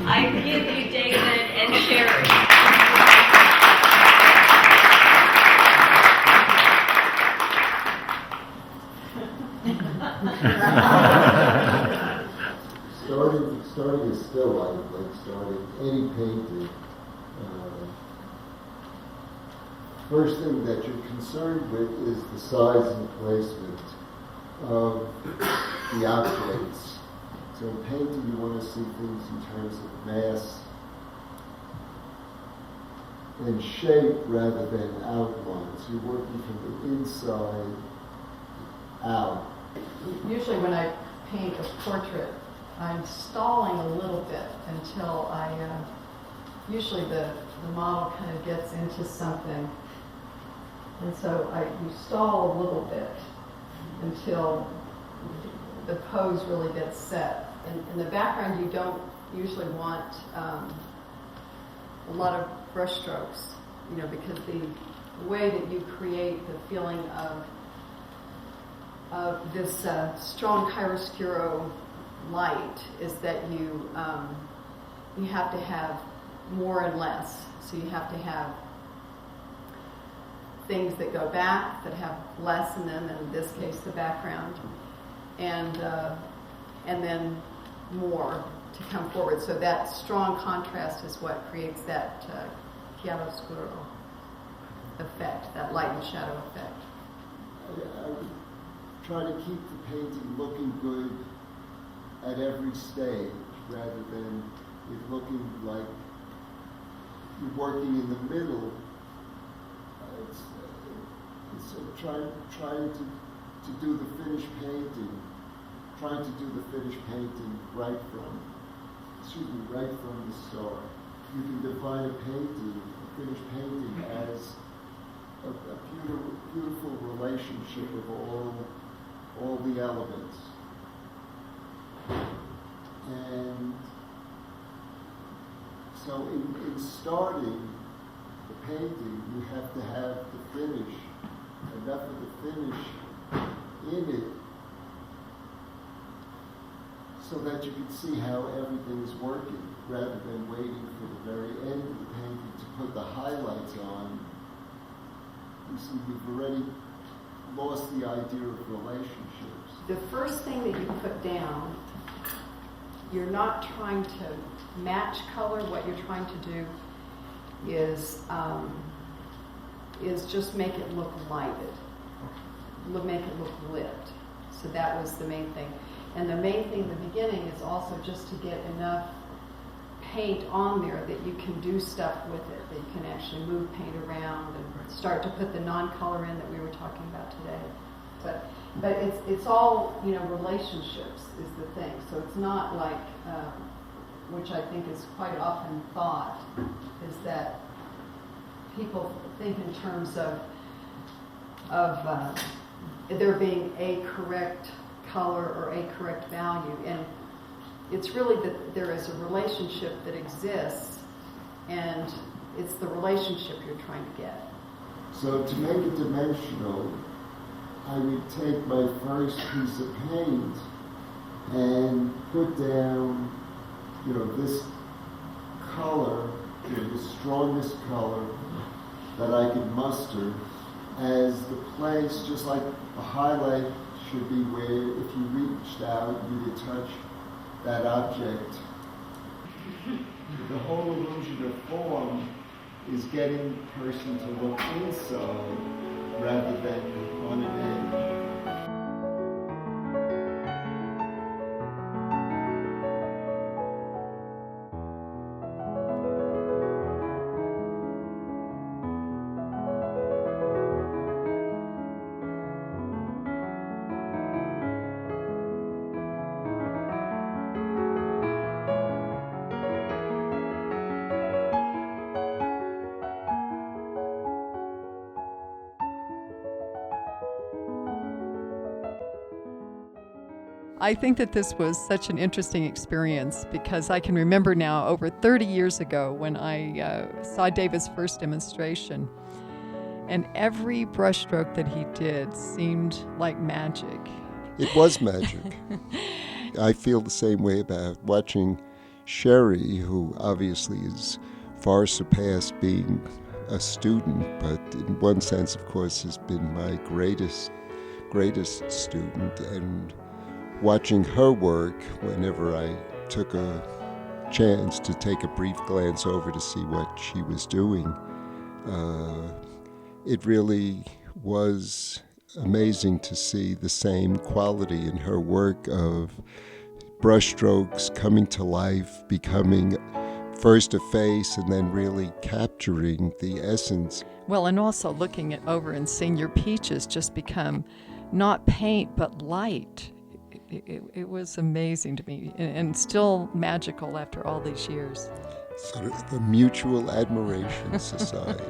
I give you David and Sherrie. Starting is still like starting any painting. First thing that you're concerned with is the size and placement of the objects. So in painting, you want to see things in terms of mass and shape rather than outline. So you're working from the inside out. Usually when I paint a portrait, I'm stalling a little bit until usually the model kind of gets into something. And so you stall a little bit until the pose really gets set. In the background, you don't usually want a lot of brush strokes, because the way that you create the feeling of this strong chiaroscuro light is that you have to have more and less. So you have to have things that go back that have less in them, in this case the background, and then more to come forward. So that strong contrast is what creates that chiaroscuro effect, that light and shadow effect. I would try to keep the painting looking good at every stage, rather than it looking like you're working in the middle. It's trying to do the finished painting, trying to do the finished painting right from the start. You can define a finished painting as a beautiful relationship of all the elements. And so in starting the painting, you have to have the finish, enough of the finish in it so that you can see how everything is working, rather than waiting for the very end of the painting to put the highlights on. You see, we've already lost the idea of relationships. The first thing that you put down, you're not trying to match color. What you're trying to do is just make it look lighted, make it look lit. So that was the main thing. And the main thing in the beginning is also just to get enough paint on there that you can do stuff with it, that you can actually move paint around and start to put the non-color in that we were talking about today. But it's all, relationships is the thing. So it's not like, which I think is quite often thought, is that people think in terms of there being a correct color or a correct value, and it's really that there is a relationship that exists, and it's the relationship you're trying to get. So to make it dimensional, I would take my first piece of paint and put down, this color, the strongest color that I could muster as the place, just like a highlight should be where if you reached out, you could touch that object. The whole illusion of form is getting the person to look inside rather than on an end. I think that this was such an interesting experience because I can remember now over 30 years ago when I saw David's first demonstration, and every brushstroke that he did seemed like magic. It was magic. I feel the same way about watching Sherrie, who obviously is far surpassed being a student, but in one sense, of course, has been my greatest student. And watching her work, whenever I took a chance to take a brief glance over to see what she was doing, it really was amazing to see the same quality in her work of brushstrokes coming to life, becoming first a face and then really capturing the essence. Well, and also looking it over and seeing your peaches just become not paint but light. It was amazing to me, and still magical after all these years. Sort of the Mutual Admiration Society.